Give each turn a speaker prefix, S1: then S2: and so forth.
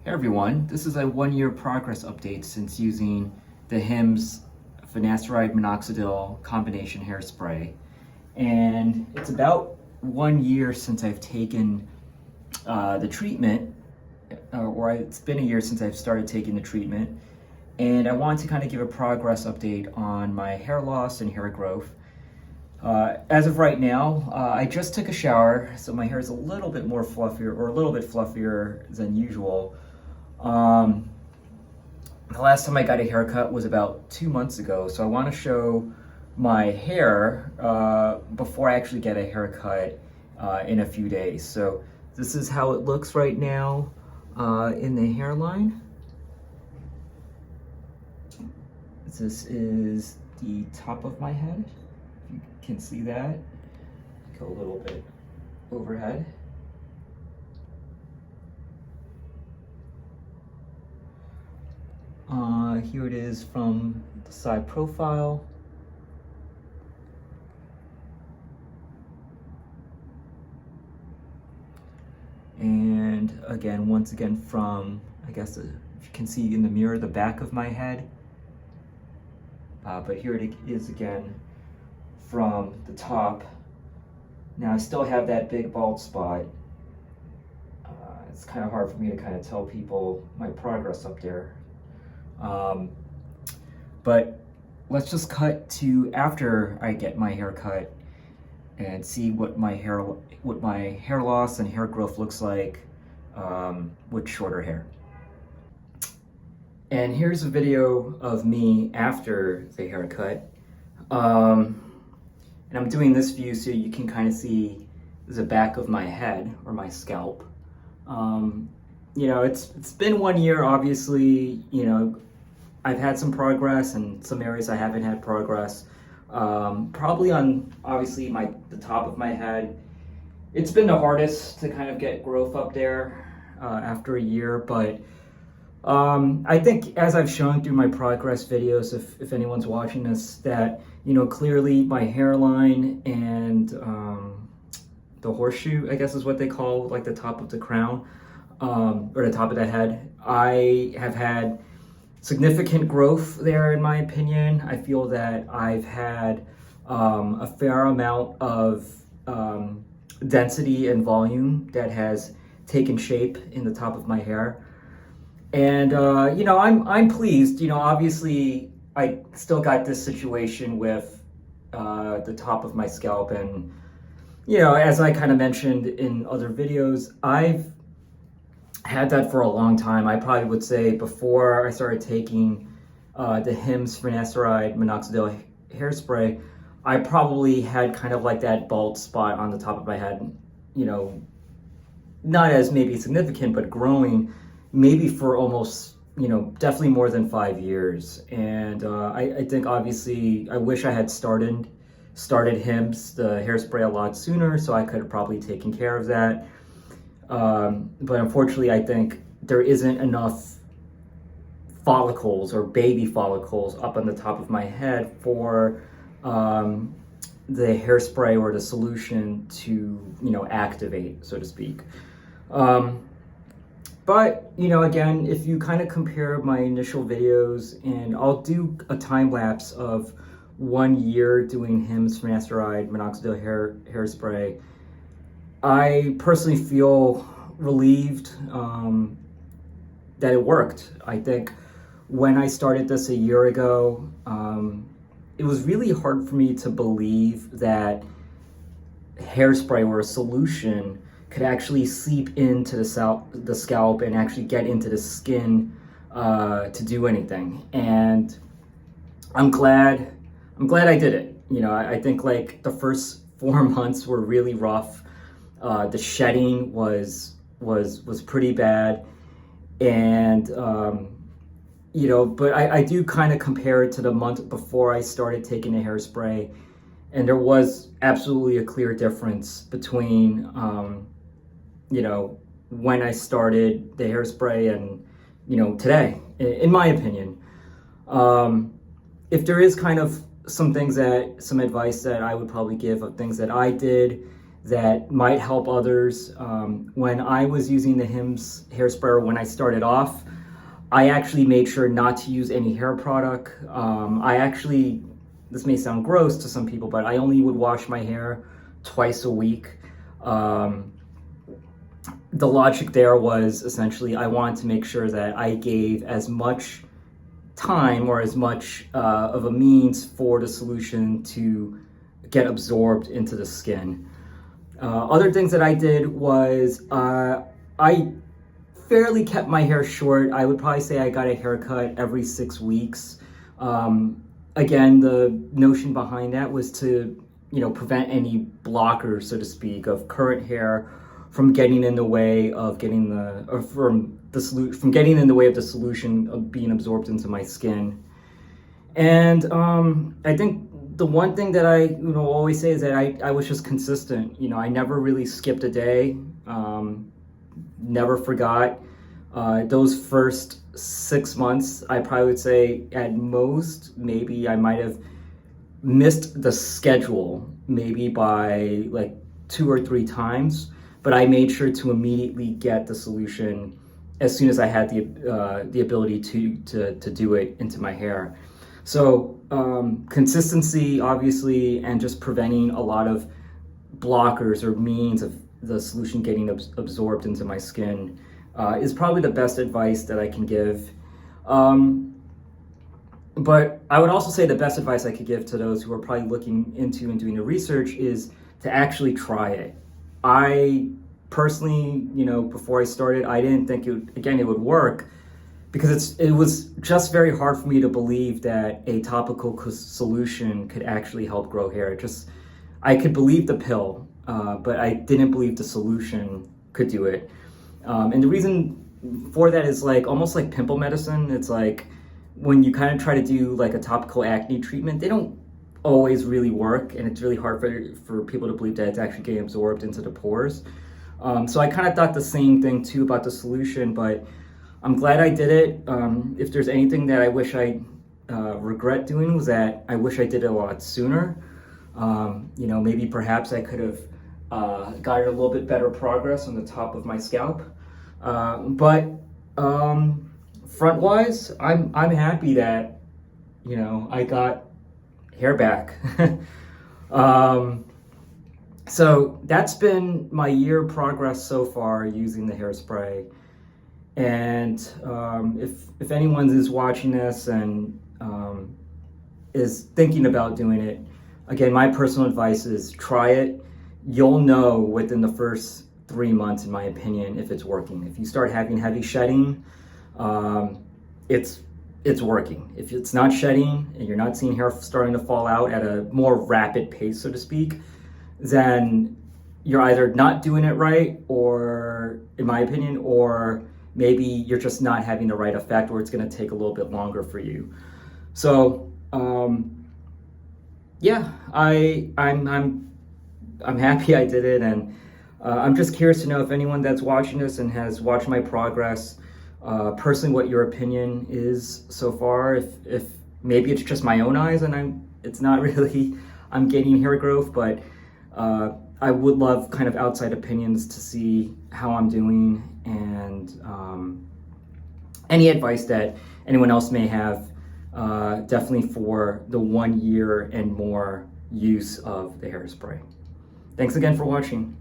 S1: Hey everyone, this is a 1-year progress update since using the Hims finasteride minoxidil combination hairspray. And it's about 1 year since I've taken the treatment, it's been a year since I've started taking the treatment. And I want to kind of give a progress update on my hair loss and hair growth. As of right now, I just took a shower, so my hair is a little bit more fluffier, or a little bit fluffier than usual. The last time I got a haircut was about 2 months ago, so I want to show my hair before I actually get a haircut in a few days. So this is how it looks right now in the hairline. This is the top of my head. You can see that. Go a little bit overhead. Here it is from the side profile. And again, once again from, I guess if you can see in the mirror, the back of my head. But here it is again from the top. Now I still have that big bald spot. It's kind of hard for me to kind of tell people my progress up there. But let's just cut to after I get my hair cut and see what my hair loss and hair growth looks like with shorter hair. And here's a video of me after the haircut. And I'm doing this view so you can kind of see the back of my head or my scalp. You know, it's been 1 year, obviously. You know, I've had some progress and some areas I haven't had progress. Probably on, obviously, the top of my head. It's been the hardest to kind of get growth up there after a year, but I think as I've shown through my progress videos, if anyone's watching this, that, you know, clearly my hairline and the horseshoe, I guess is what they call, like the top of the crown, or the top of the head, I have had significant growth there, in my opinion. I feel that I've had a fair amount of density and volume that has taken shape in the top of my hair. And you know, I'm pleased. You know, obviously I still got this situation with the top of my scalp, and you know, as I kind of mentioned in other videos, I've had that for a long time. I probably would say before I started taking the Hims finasteride minoxidil hairspray, I probably had kind of like that bald spot on the top of my head, you know, not as maybe significant, but growing maybe for almost, you know, definitely more than 5 years. And I think obviously I wish I had started Hims, the hairspray, a lot sooner, so I could have probably taken care of that. But unfortunately, I think there isn't enough follicles or baby follicles up on the top of my head for the hairspray or the solution to, you know, activate, so to speak. But, you know, again, if you kind of compare my initial videos, and I'll do a time lapse of 1 year doing Hims finasteride minoxidil hairspray, I personally feel relieved that it worked. I think when I started this a year ago, it was really hard for me to believe that hairspray or a solution could actually seep into the scalp and actually get into the skin to do anything. And I'm glad I did it. You know, I think like the first 4 months were really rough. The shedding was pretty bad, and you know, but I do kind of compare it to the month before I started taking the hairspray, and there was absolutely a clear difference between you know, when I started the hairspray and, you know, today, in my opinion. If there is kind of some advice that I would probably give of things that I did that might help others. When I was using the Hims hair sprayer when I started off, I actually made sure not to use any hair product. This may sound gross to some people, but I only would wash my hair twice a week. The logic there was essentially I wanted to make sure that I gave as much time or as much of a means for the solution to get absorbed into the skin. Other things that I did was I fairly kept my hair short. I would probably say I got a haircut every 6 weeks. Again, the notion behind that was to, prevent any blockers, so to speak, of current hair from getting in the way of getting from getting in the way of the solution of being absorbed into my skin. And I think the one thing that I always say is that I was just consistent. I never really skipped a day, never forgot. Those first 6 months, I probably would say at most, maybe I might have missed the schedule maybe by like 2 or 3 times, but I made sure to immediately get the solution as soon as I had the ability to do it into my hair. So consistency, obviously, and just preventing a lot of blockers or means of the solution getting absorbed into my skin is probably the best advice that I can give. But I would also say the best advice I could give to those who are probably looking into and doing the research is to actually try it. I personally, before I started, I didn't think it would work, because it was just very hard for me to believe that a topical solution could actually help grow hair. I could believe the pill, but I didn't believe the solution could do it. And the reason for that is almost like pimple medicine. It's like when you kind of try to do like a topical acne treatment, they don't always really work, and it's really hard for people to believe that it's actually getting absorbed into the pores. So I kind of thought the same thing too about the solution, but I'm glad I did it. If there's anything that I wish I regret doing, was that I wish I did it a lot sooner. Maybe perhaps I could have gotten a little bit better progress on the top of my scalp. But front-wise, I'm happy that I got hair back. So that's been my year progress so far using the hairspray. And if anyone is watching this and is thinking about doing it, again, my personal advice is try it. You'll know within the first 3 months, in my opinion, if it's working. If you start having heavy shedding, it's working. If it's not shedding and you're not seeing hair starting to fall out at a more rapid pace, so to speak, then you're either not doing it right, or, in my opinion, or maybe you're just not having the right effect, or it's going to take a little bit longer for you. So, yeah, I'm happy I did it, and I'm just curious to know if anyone that's watching this and has watched my progress, personally, what your opinion is so far. If maybe it's just my own eyes and it's not really I'm gaining hair growth, but I would love kind of outside opinions to see how I'm doing, and any advice that anyone else may have, definitely for the 1 year and more use of the hairspray. Thanks again for watching.